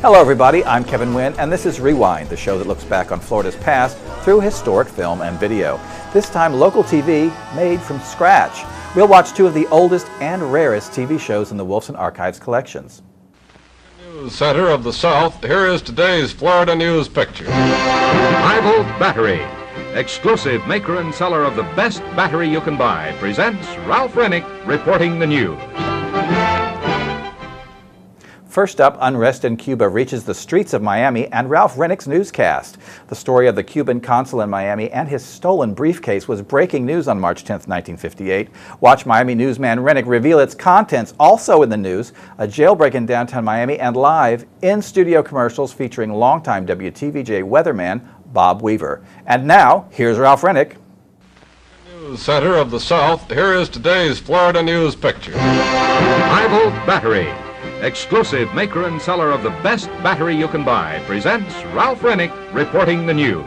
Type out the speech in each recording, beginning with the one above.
Hello everybody, I'm Kevin Wynn, and this is Rewind, the show that looks back on Florida's past through historic film and video. This time local TV made from scratch. We'll watch two of the oldest and rarest TV shows in the Wolfson Archives collections. News Center of the South, here is today's Florida News Picture. High Volt Battery, exclusive maker and seller of the best battery you can buy, presents Ralph Rennick reporting the news. First up, unrest in Cuba reaches the streets of Miami and Ralph Rennick's newscast. The story of the Cuban consul in Miami and his stolen briefcase was breaking news on March 10, 1958. Watch Miami newsman Rennick reveal its contents. Also in the news, a jailbreak in downtown Miami and live in-studio commercials featuring longtime WTVJ weatherman Bob Weaver. And now, here's Ralph Rennick. News Center of the South, here is today's Florida News Picture. High Volt Battery, exclusive maker and seller of the best battery you can buy, presents Ralph Rennick reporting the news.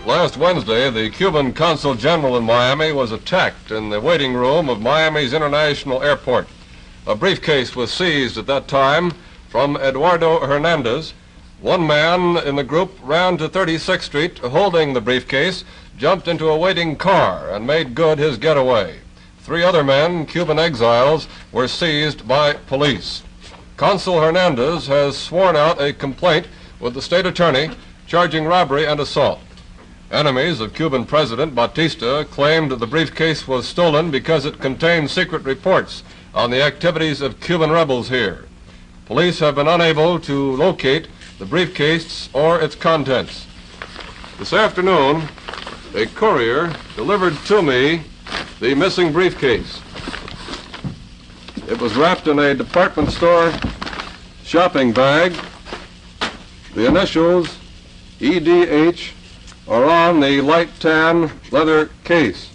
Last Wednesday, the Cuban consul general in Miami was attacked in the waiting room of Miami's International Airport. A briefcase was seized at that time from Eduardo Hernandez. One man in the group ran to 36th Street holding the briefcase, jumped into a waiting car, and made good his getaway. Three other men, Cuban exiles, were seized by police. Consul Hernandez has sworn out a complaint with the state attorney charging robbery and assault. Enemies of Cuban President Batista claimed the briefcase was stolen because it contained secret reports on the activities of Cuban rebels here. Police have been unable to locate the briefcase or its contents. This afternoon, a courier delivered to me the missing briefcase. It was wrapped in a department store shopping bag. The initials EDH are on the light tan leather case.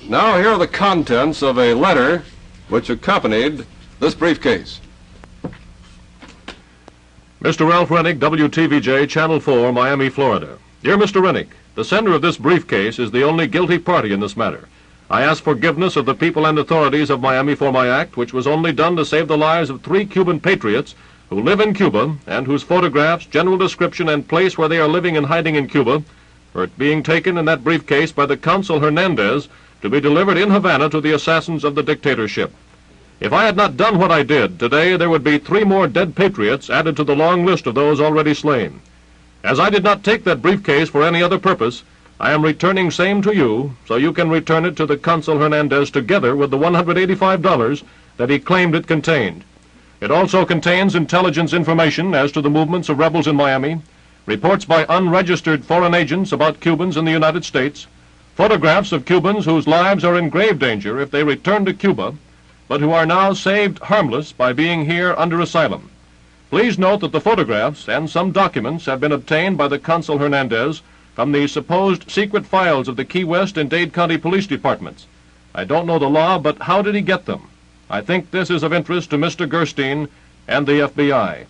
Now here are the contents of a letter which accompanied this briefcase. Mr. Ralph Rennick, WTVJ, Channel 4, Miami, Florida. Dear Mr. Rennick, the sender of this briefcase is the only guilty party in this matter. I ask forgiveness of the people and authorities of Miami for my act, which was only done to save the lives of 3 Cuban patriots who live in Cuba and whose photographs, general description, and place where they are living and hiding in Cuba are being taken in that briefcase by the Consul Hernandez to be delivered in Havana to the assassins of the dictatorship. If I had not done what I did, today there would be 3 more dead patriots added to the long list of those already slain. As I did not take that briefcase for any other purpose, I am returning same to you, so you can return it to the Consul Hernandez together with the $185 that he claimed it contained. It also contains intelligence information as to the movements of rebels in Miami, reports by unregistered foreign agents about Cubans in the United States, photographs of Cubans whose lives are in grave danger if they return to Cuba, but who are now saved harmless by being here under asylum. Please note that the photographs and some documents have been obtained by the Consul Hernandez from the supposed secret files of the Key West and Dade County Police Departments. I don't know the law, but how did he get them? I think this is of interest to Mr. Gerstein and the FBI.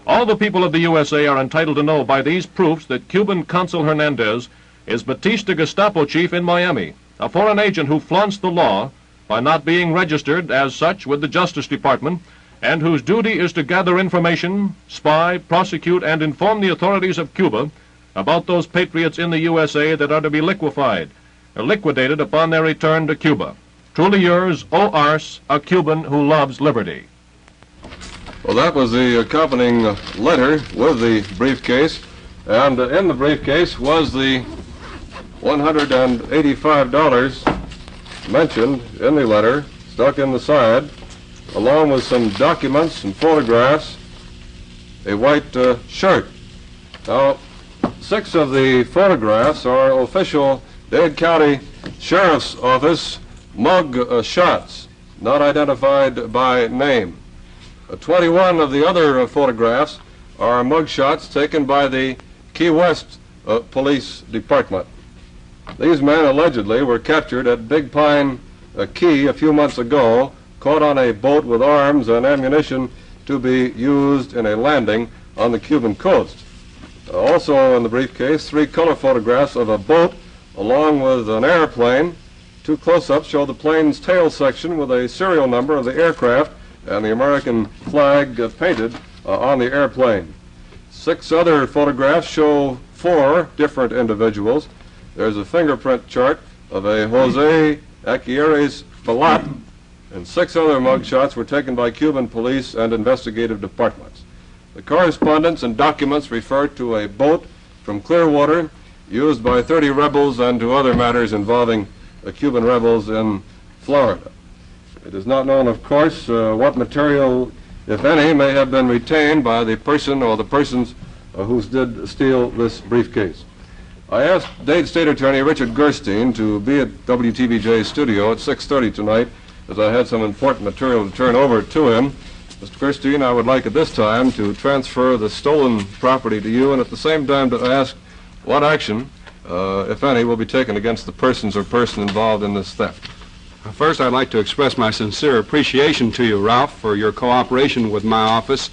All the people of the USA are entitled to know by these proofs that Cuban Consul Hernandez is Batista Gestapo chief in Miami, a foreign agent who flaunts the law by not being registered as such with the Justice Department, and whose duty is to gather information, spy, prosecute, and inform the authorities of Cuba about those patriots in the USA that are to be liquefied or liquidated upon their return to Cuba. Truly yours, O. Arce, a Cuban who loves liberty. Well, that was the accompanying letter with the briefcase, and in the briefcase was the $185 mentioned in the letter, stuck in the side, along with some documents and photographs, a white shirt. Now, 6 of the photographs are official Dade County Sheriff's Office mug shots, not identified by name. 21 of the other photographs are mug shots taken by the Key West Police Department. These men allegedly were captured at Big Pine Key a few months ago, caught on a boat with arms and ammunition to be used in a landing on the Cuban coast. Also in the briefcase, 3 color photographs of a boat along with an airplane. 2 close-ups show the plane's tail section with a serial number of the aircraft and the American flag painted on the airplane. 6 other photographs show 4 different individuals. There's a fingerprint chart of a Jose Aguirre's Balat, and 6 other mugshots were taken by Cuban police and investigative departments. The correspondence and documents refer to a boat from Clearwater used by 30 rebels and to other matters involving the Cuban rebels in Florida. It is not known, of course, what material, if any, may have been retained by the person or the persons who did steal this briefcase. I asked Dade State Attorney Richard Gerstein to be at WTVJ's studio at 6:30 tonight, as I had some important material to turn over to him. Mr. Gerstein, I would like at this time to transfer the stolen property to you, and at the same time to ask what action, if any, will be taken against the persons or person involved in this theft. First, I'd like to express my sincere appreciation to you, Ralph, for your cooperation with my office.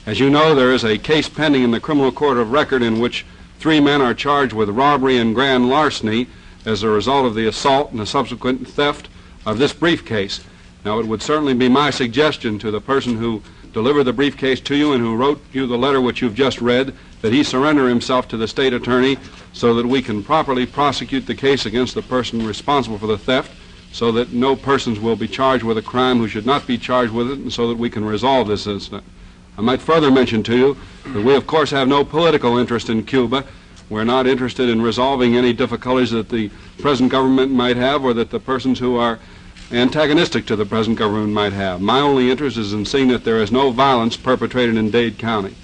As you know, there is a case pending in the Criminal Court of Record in which 3 men are charged with robbery and grand larceny as a result of the assault and the subsequent theft of this briefcase. Now, it would certainly be my suggestion to the person who delivered the briefcase to you and who wrote you the letter which you've just read that he surrender himself to the state attorney so that we can properly prosecute the case against the person responsible for the theft, so that no persons will be charged with a crime who should not be charged with it, and so that we can resolve this incident. I might further mention to you that we, of course, have no political interest in Cuba. We're not interested in resolving any difficulties that the present government might have or that the persons who are antagonistic to the present government might have. My only interest is in seeing that there is no violence perpetrated in Dade County.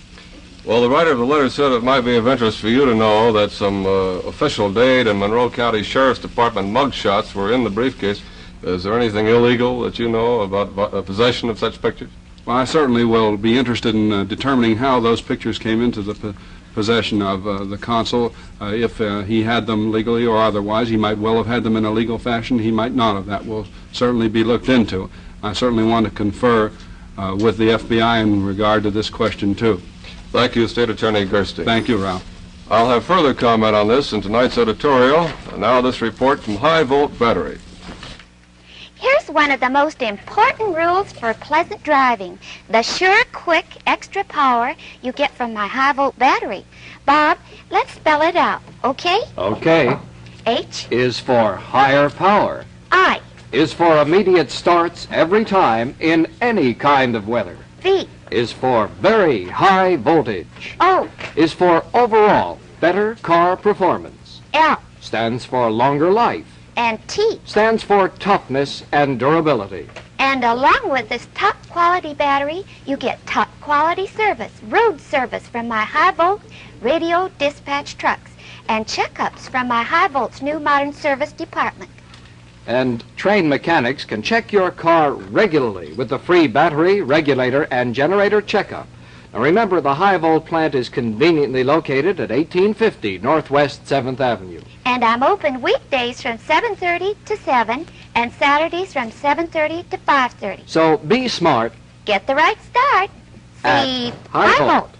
Well, the writer of the letter said it might be of interest for you to know that some official Dade and Monroe County Sheriff's Department mugshots were in the briefcase. Is there anything illegal that you know about possession of such pictures? Well, I certainly will be interested in determining how those pictures came into the possession of the consul. If he had them legally or otherwise, he might well have had them in a legal fashion. He might not have. That will certainly be looked into. I certainly want to confer with the FBI in regard to this question, too. Thank you, State Attorney Gerstein. Thank you, Ralph. I'll have further comment on this in tonight's editorial. And now this report from High Volt Battery. Here's one of the most important rules for pleasant driving. The sure, quick, extra power you get from my high-volt battery. Bob, let's spell it out, okay? Okay. H Is for higher power. I Is for immediate starts every time in any kind of weather. V Is for very high voltage. O Is for overall better car performance. L Stands for longer life. and T. Stands for toughness and durability. And along with this top quality battery, you get top quality service, road service from my high-volt radio dispatch trucks, and checkups from my high-volt's new modern service department. And trained mechanics can check your car regularly with the free battery, regulator, and generator checkup. Now remember, the high-volt plant is conveniently located at 1850 Northwest 7th Avenue. And I'm open weekdays from 7:30 to 7 and Saturdays from 7:30 to 5:30. So be smart. Get the right start. At See High Volt.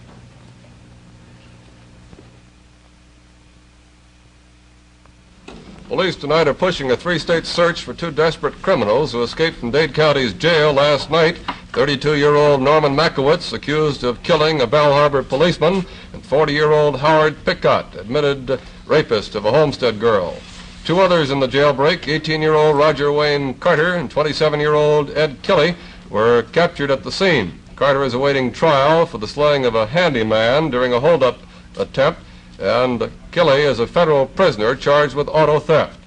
Police tonight are pushing a 3-state search for 2 desperate criminals who escaped from Dade County's jail last night. 32-year-old Norman Makowitz, accused of killing a Bell Harbor policeman, and 40-year-old Howard Picott, admitted rapist of a Homestead girl. 2 others in the jailbreak, 18-year-old Roger Wayne Carter and 27-year-old Ed Kelly, were captured at the scene. Carter is awaiting trial for the slaying of a handyman during a holdup attempt, and Kelly is a federal prisoner charged with auto theft.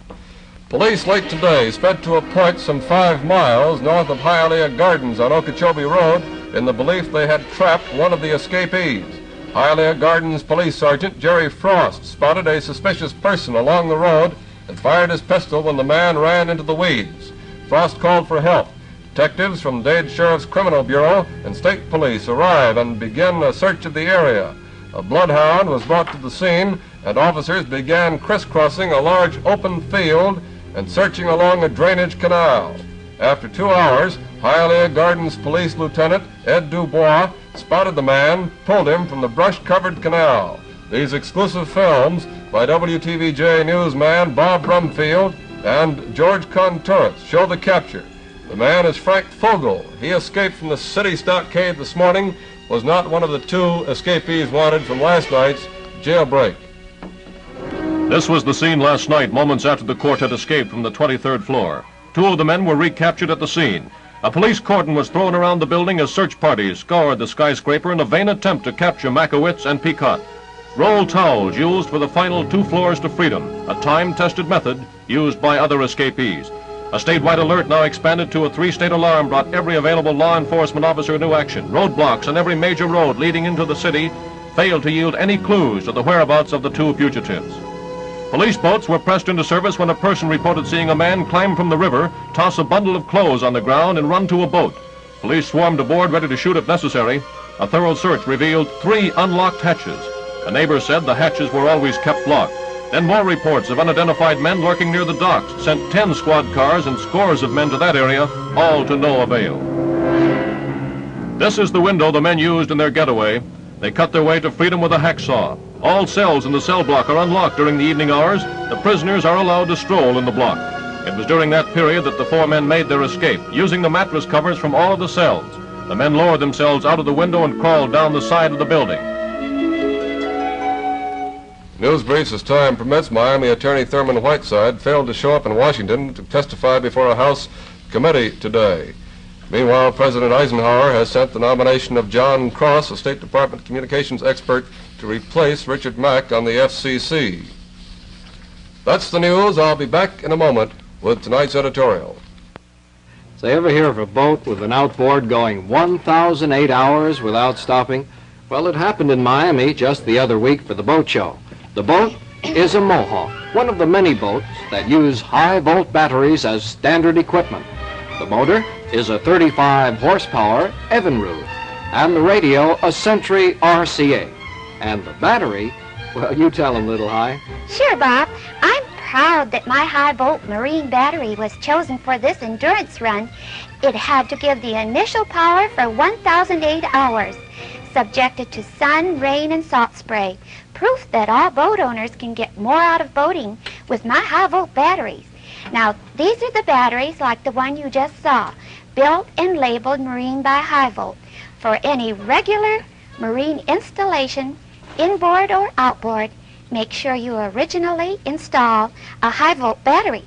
Police late today sped to a point some 5 miles north of Hialeah Gardens on Okeechobee Road in the belief they had trapped one of the escapees. Hialeah Gardens Police Sergeant Jerry Frost spotted a suspicious person along the road and fired his pistol when the man ran into the weeds. Frost called for help. Detectives from Dade Sheriff's Criminal Bureau and State Police arrive and begin a search of the area. A bloodhound was brought to the scene, and officers began crisscrossing a large open field and searching along a drainage canal. After 2 hours, Hialeah Gardens Police Lieutenant Ed Dubois spotted the man, pulled him from the brush-covered canal. These exclusive films by WTVJ newsman Bob Brumfield and George Contouris show the capture. The man is Frank Fogel. He escaped from the city stockade this morning, was not one of the two escapees wanted from last night's jailbreak. This was the scene last night, moments after the quartet escaped from the 23rd floor. Two of the men were recaptured at the scene. A police cordon was thrown around the building as search parties scoured the skyscraper in a vain attempt to capture Makowitz and Picot. Roll towels used for the final 2 floors to freedom, a time-tested method used by other escapees. A statewide alert now expanded to a 3-state alarm brought every available law enforcement officer into action. Roadblocks on every major road leading into the city failed to yield any clues to the whereabouts of the 2 fugitives. Police boats were pressed into service when a person reported seeing a man climb from the river, toss a bundle of clothes on the ground, and run to a boat. Police swarmed aboard, ready to shoot if necessary. A thorough search revealed 3 unlocked hatches. A neighbor said the hatches were always kept locked. Then more reports of unidentified men lurking near the docks sent 10 squad cars and scores of men to that area, all to no avail. This is the window the men used in their getaway. They cut their way to freedom with a hacksaw. All cells in the cell block are unlocked during the evening hours. The prisoners are allowed to stroll in the block. It was during that period that the 4 men made their escape, using the mattress covers from all of the cells. The men lowered themselves out of the window and crawled down the side of the building. News briefs as time permits. Miami Attorney Thurman Whiteside failed to show up in Washington to testify before a House committee today. Meanwhile, President Eisenhower has sent the nomination of John Cross, a State Department communications expert, to replace Richard Mack on the FCC. That's the news. I'll be back in a moment with tonight's editorial. So you ever hear of a boat with an outboard going 1,008 hours without stopping? Well, it happened in Miami just the other week for the boat show. The boat is a Mohawk, one of the many boats that use high-volt batteries as standard equipment. The motor is a 35-horsepower Evinrude, and the radio a Century RCA. And the battery, well, you tell them, Little High. Sure, Bob. I'm proud that my high-volt marine battery was chosen for this endurance run. It had to give the initial power for 1,008 hours, subjected to sun, rain, and salt spray. Proof that all boat owners can get more out of boating with my high-volt batteries. Now, these are the batteries like the one you just saw, built and labeled Marine by High Volt. For any regular marine installation, inboard or outboard, make sure you originally install a high volt battery.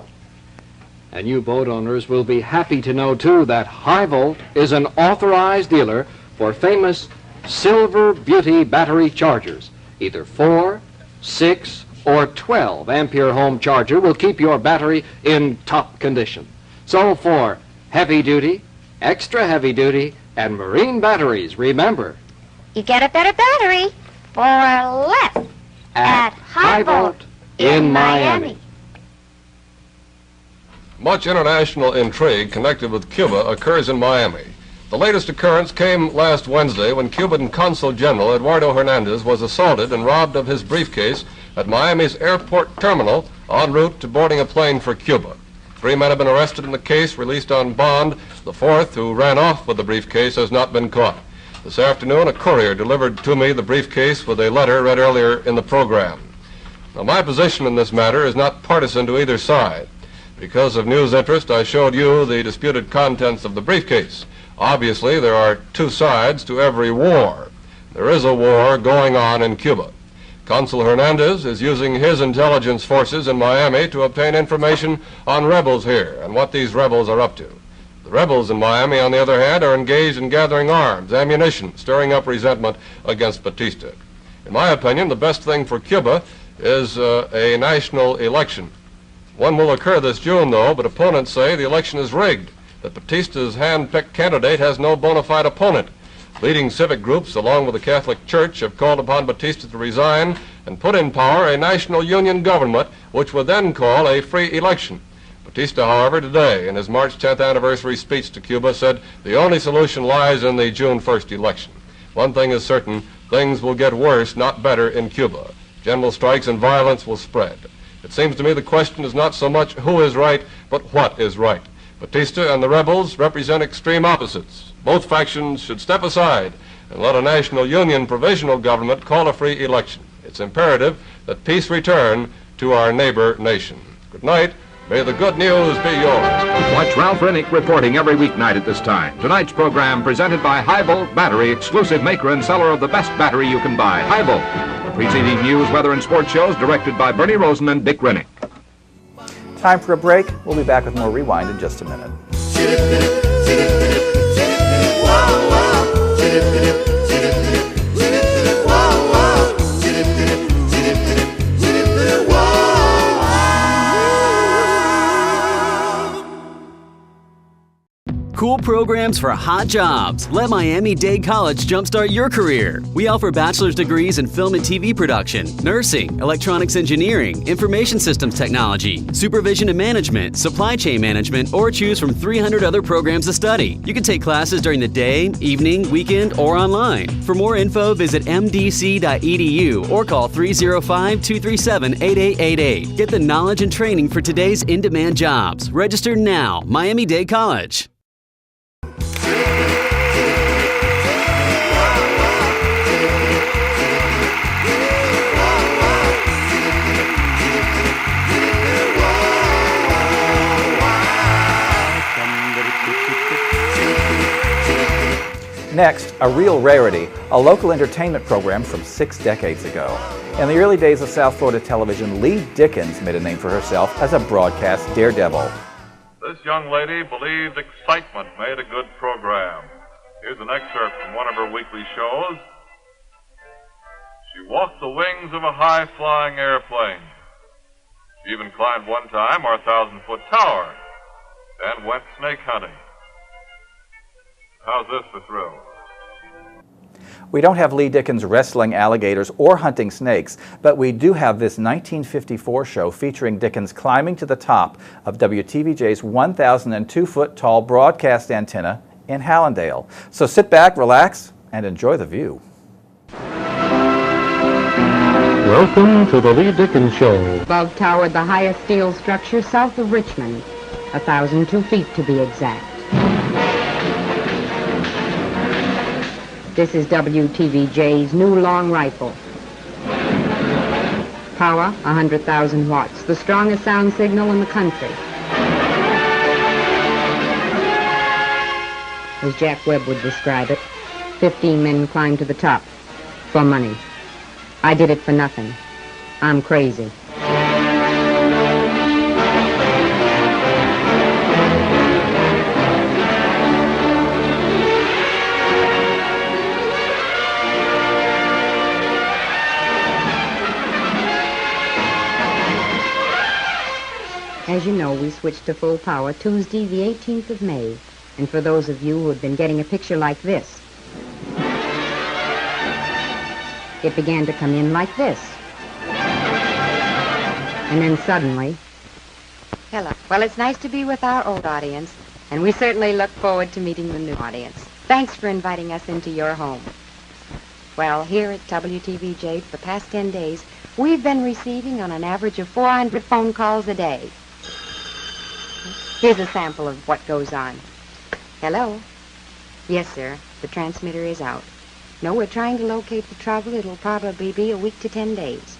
And you boat owners will be happy to know, too, that High Volt is an authorized dealer for famous Silver Beauty battery chargers. Either 4, 6, or 12 ampere home charger will keep your battery in top condition. So for heavy duty, extra heavy duty, and marine batteries, remember, you get a better battery for less at High Volt in Miami. Much international intrigue connected with Cuba occurs in Miami. The latest occurrence came last Wednesday when Cuban Consul General Eduardo Hernandez was assaulted and robbed of his briefcase at Miami's airport terminal en route to boarding a plane for Cuba. 3 men have been arrested in the case, released on bond. The 4th, who ran off with the briefcase, has not been caught. This afternoon, a courier delivered to me the briefcase with a letter read earlier in the program. Now, my position in this matter is not partisan to either side. Because of news interest, I showed you the disputed contents of the briefcase. Obviously, there are 2 sides to every war. There is a war going on in Cuba. Consul Hernandez is using his intelligence forces in Miami to obtain information on rebels here and what these rebels are up to. The rebels in Miami, on the other hand, are engaged in gathering arms, ammunition, stirring up resentment against Batista. In my opinion, the best thing for Cuba is a national election. One will occur this June, though, but opponents say the election is rigged, that Batista's hand-picked candidate has no bona fide opponent. Leading civic groups, along with the Catholic Church, have called upon Batista to resign and put in power a national union government, which would then call a free election. Batista, however, today, in his March 10th anniversary speech to Cuba, said the only solution lies in the June 1st election. One thing is certain, things will get worse, not better, in Cuba. General strikes and violence will spread. It seems to me the question is not so much who is right, but what is right. Batista and the rebels represent extreme opposites. Both factions should step aside and let a national union provisional government call a free election. It's imperative that peace return to our neighbor nation. Good night. May the good news be yours. Watch Ralph Rennick reporting every weeknight at this time. Tonight's program presented by High Volt Battery, exclusive maker and seller of the best battery you can buy, High Volt. The preceding news, weather, and sports shows directed by Bernie Rosen and Dick Rennick. Time for a break. We'll be back with more Rewind in just a minute. Cool programs for hot jobs. Let Miami-Dade College jumpstart your career. We offer bachelor's degrees in film and TV production, nursing, electronics engineering, information systems technology, supervision and management, supply chain management, or choose from 300 other programs to study. You can take classes during the day, evening, weekend, or online. For more info, visit mdc.edu or call 305-237-8888. Get the knowledge and training for today's in-demand jobs. Register now. Miami-Dade College. Next, a real rarity, a local entertainment program from 6 decades ago. In the early days of South Florida television, Lee Dickens made a name for herself as a broadcast daredevil. This young lady believed excitement made a good program. Here's an excerpt from one of her weekly shows. She walked the wings of a high-flying airplane. She even climbed one time our 1,000-foot tower and went snake hunting. How's this for thrill? We don't have Lee Dickens wrestling alligators or hunting snakes, but we do have this 1954 show featuring Dickens climbing to the top of WTVJ's 1,002-foot tall broadcast antenna in Hallandale. So sit back, relax, and enjoy the view. Welcome to the Lee Dickens Show. Above towered the highest steel structure south of Richmond, 1,002 feet to be exact. This is WTVJ's new long rifle. Power, 100,000 watts, the strongest sound signal in the country. As Jack Webb would describe it, 15 men climbed to the top for money. I did it for nothing. I'm crazy. As you know, we switched to full power Tuesday, the 18th of May. And for those of you who had been getting a picture like this, it began to come in like this. And then suddenly... Hello. Well, it's nice to be with our old audience, and we certainly look forward to meeting the new audience. Thanks for inviting us into your home. Well, here at WTVJ for the past 10 days, we've been receiving on an average of 400 phone calls a day. Here's a sample of what goes on. Hello? Yes, sir. The transmitter is out. No, we're trying to locate the trouble. It'll probably be a week to 10 days.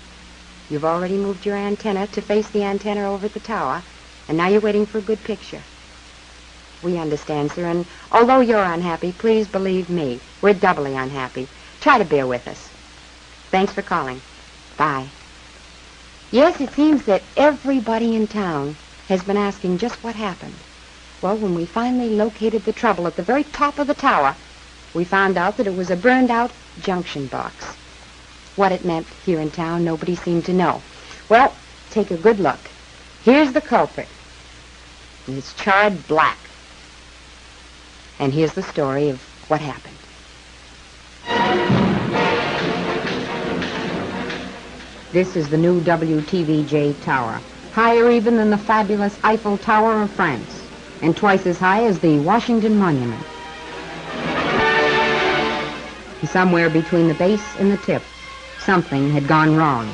You've already moved your antenna to face the antenna over at the tower, and now you're waiting for a good picture. We understand, sir, and although you're unhappy, please believe me, we're doubly unhappy. Try to bear with us. Thanks for calling. Bye. Yes, it seems that everybody in town has been asking just what happened. Well, when we finally located the trouble at the very top of the tower, we found out that it was a burned-out junction box. What it meant here in town, nobody seemed to know. Well, take a good look. Here's the culprit. And it's charred black. And here's the story of what happened. This is the new WTVJ tower, higher even than the fabulous Eiffel Tower of France, and twice as high as the Washington Monument. Somewhere between the base and the tip, something had gone wrong.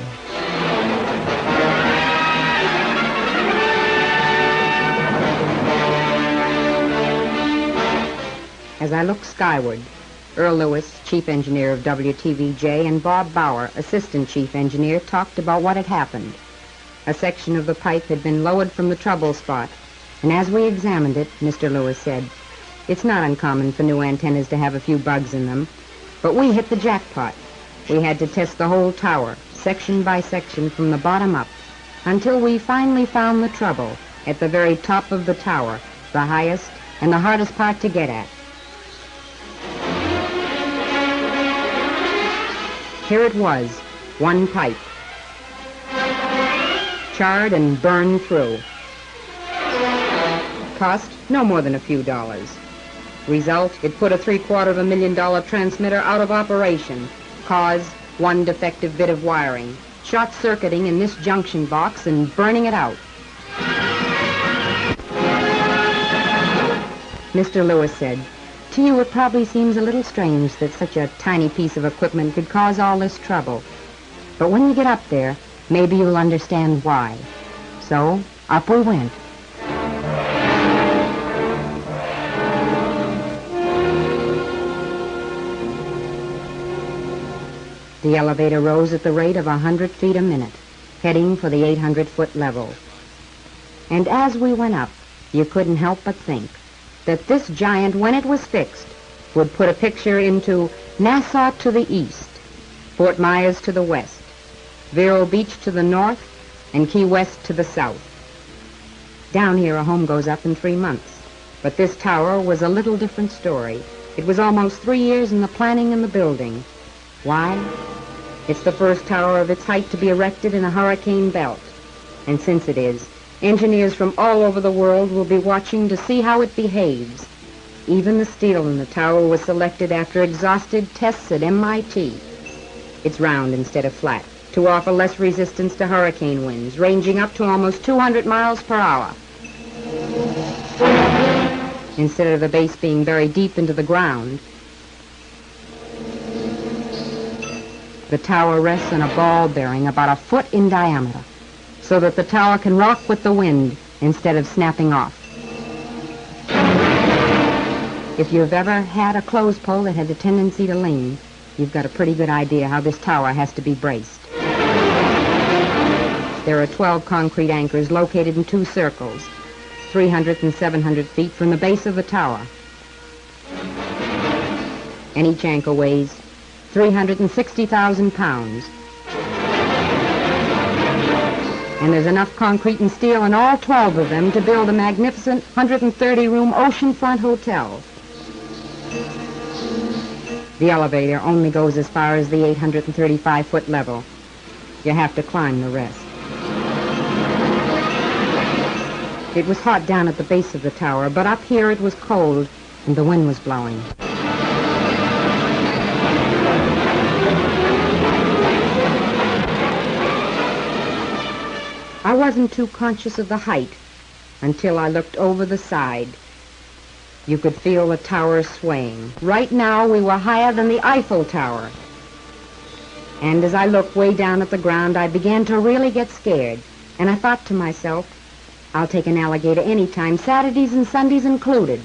As I looked skyward, Earl Lewis, chief engineer of WTVJ, and Bob Bauer, assistant chief engineer, talked about what had happened. A section of the pipe had been lowered from the trouble spot, and as we examined it, Mr. Lewis said, "It's not uncommon for new antennas to have a few bugs in them, but we hit the jackpot. We had to test the whole tower, section by section, from the bottom up, until we finally found the trouble at the very top of the tower, the highest and the hardest part to get at. Here it was, one pipe, charred and burned through. Cost no more than a few dollars. Result, it put a $750,000 transmitter out of operation. Cause, one defective bit of wiring, short-circuiting in this junction box and burning it out. Mr. Lewis said, "To you it probably seems a little strange that such a tiny piece of equipment could cause all this trouble. But when you get up there, maybe you'll understand why." So, up we went. The elevator rose at the rate of 100 feet a minute, heading for the 800-foot level. And as we went up, you couldn't help but think that this giant, when it was fixed, would put a picture into Nassau to the east, Fort Myers to the west, Vero Beach to the north, and Key West to the south. Down here, a home goes up in 3 months. But this tower was a little different story. It was almost 3 years in the planning and the building. Why? It's the first tower of its height to be erected in a hurricane belt. And since it is, engineers from all over the world will be watching to see how it behaves. Even the steel in the tower was selected after exhaustive tests at MIT. It's round instead of flat, to offer less resistance to hurricane winds, ranging up to almost 200 miles per hour. Instead of the base being buried deep into the ground, the tower rests on a ball bearing about a foot in diameter, so that the tower can rock with the wind instead of snapping off. If you've ever had a clothes pole that had a tendency to lean, you've got a pretty good idea how this tower has to be braced. There are 12 concrete anchors located in 2 circles, 300 and 700 feet from the base of the tower. And each anchor weighs 360,000 pounds. And there's enough concrete and steel in all 12 of them to build a magnificent 130-room oceanfront hotel. The elevator only goes as far as the 835-foot level. You have to climb the rest. It was hot down at the base of the tower, but up here it was cold, and the wind was blowing. I wasn't too conscious of the height until I looked over the side. You could feel the tower swaying. Right now we were higher than the Eiffel Tower. And as I looked way down at the ground, I began to really get scared. And I thought to myself, I'll take an alligator anytime, Saturdays and Sundays included.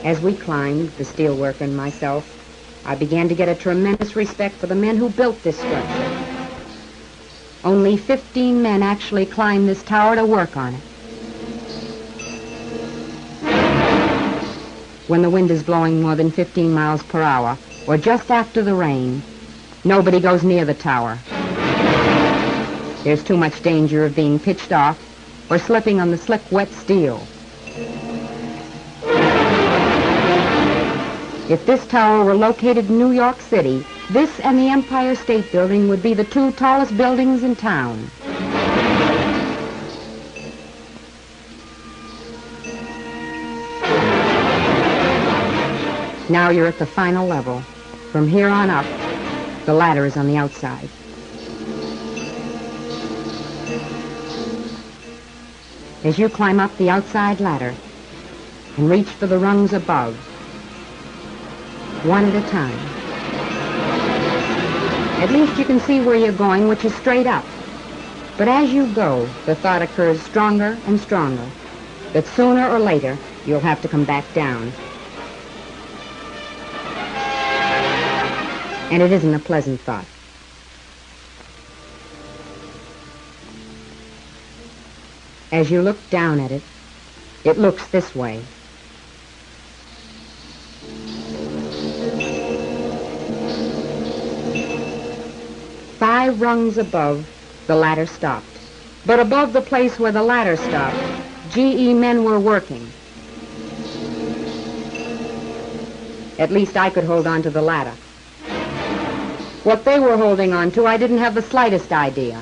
As we climbed, the steelworker and myself, I began to get a tremendous respect for the men who built this structure. Only 15 men actually climbed this tower to work on it. When the wind is blowing more than 15 miles per hour, or just after the rain, nobody goes near the tower. There's too much danger of being pitched off or slipping on the slick, wet steel. If this tower were located in New York City, this and the Empire State Building would be the 2 tallest buildings in town. Now you're at the final level. From here on up, the ladder is on the outside. As you climb up the outside ladder and reach for the rungs above, one at a time. At least you can see where you're going, which is straight up. But as you go, the thought occurs stronger and stronger that sooner or later you'll have to come back down. And it isn't a pleasant thought. As you look down at it, it looks this way. Five rungs above, the ladder stopped. But above the place where the ladder stopped, GE men were working. At least I could hold on to the ladder. What they were holding on to, I didn't have the slightest idea.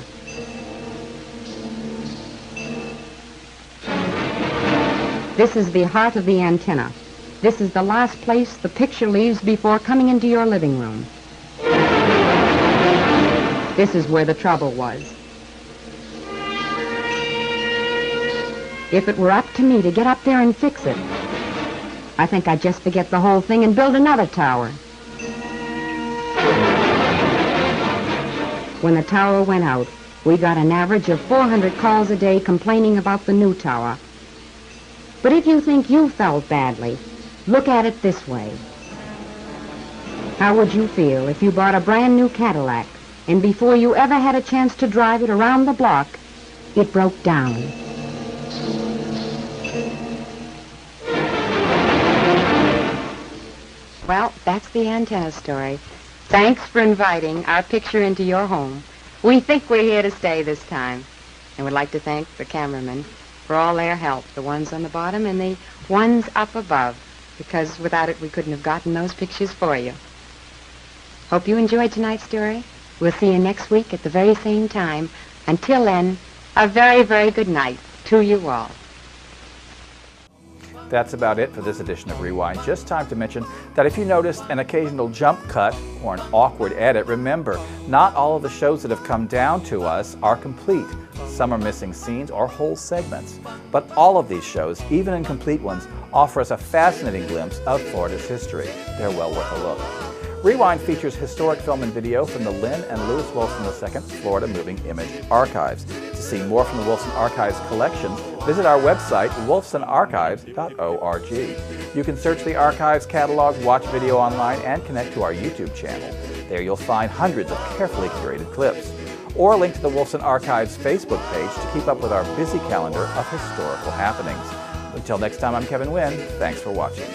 This is the heart of the antenna. This is the last place the picture leaves before coming into your living room. This is where the trouble was. If it were up to me to get up there and fix it, I think I'd just forget the whole thing and build another tower. When the tower went out, we got an average of 400 calls a day complaining about the new tower. But if you think you felt badly, look at it this way. How would you feel if you bought a brand new Cadillac and before you ever had a chance to drive it around the block, it broke down? Well, that's the antenna story. Thanks for inviting our picture into your home. We think we're here to stay this time. And we'd like to thank the cameramen for all their help, the ones on the bottom and the ones up above, because without it we couldn't have gotten those pictures for you. Hope you enjoyed tonight's story. We'll see you next week at the very same time. Until then, a very, very good night to you all. That's about it for this edition of Rewind. Just time to mention that if you noticed an occasional jump cut or an awkward edit, remember, not all of the shows that have come down to us are complete. Some are missing scenes or whole segments. But all of these shows, even incomplete ones, offer us a fascinating glimpse of Florida's history. They're well worth a look. Rewind features historic film and video from the Lynn and Lewis Wilson II Florida Moving Image Archives. To see more from the Wilson Archives collections, visit our website, wolfsonarchives.org. You can search the archives catalog, watch video online, and connect to our YouTube channel. There you'll find hundreds of carefully curated clips. Or link to the Wolfson Archives Facebook page to keep up with our busy calendar of historical happenings. Until next time, I'm Kevin Wynn. Thanks for watching.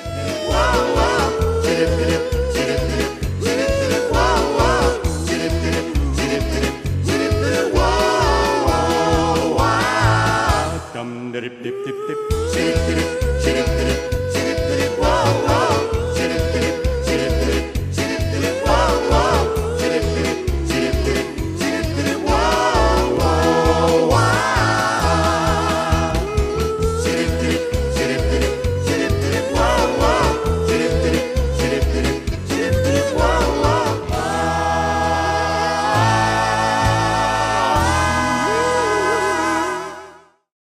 Dip dip dip dip.